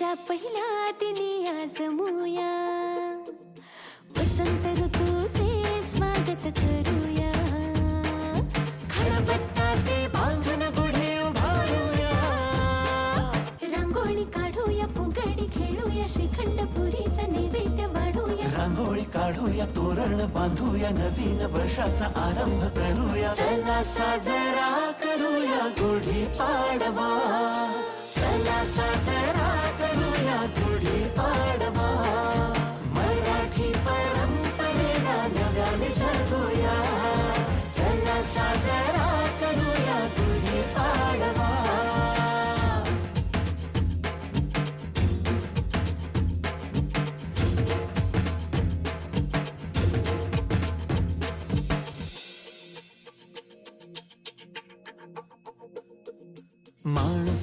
वर्षाच्या पहिल्या दिनी आज मोया वसंत ऋतूचे स्वागत करूया खळबत्ताचे बांधून गुढे उभारूया रांगोळी काढूया फुगडी खेळूया श्रीखंड पुरीचा नैवेद्य वाढूया रांगोळी काढूया तोरण बांधूया नवीन वर्षाचा आरंभ करूया चला साजरा करूया गुढी पाडवा चला साजरा करूया गुढी पाडवा मराठी परंपरेला नव्याने जगूया चला साजरा करूया गुढी पाडवा माणूस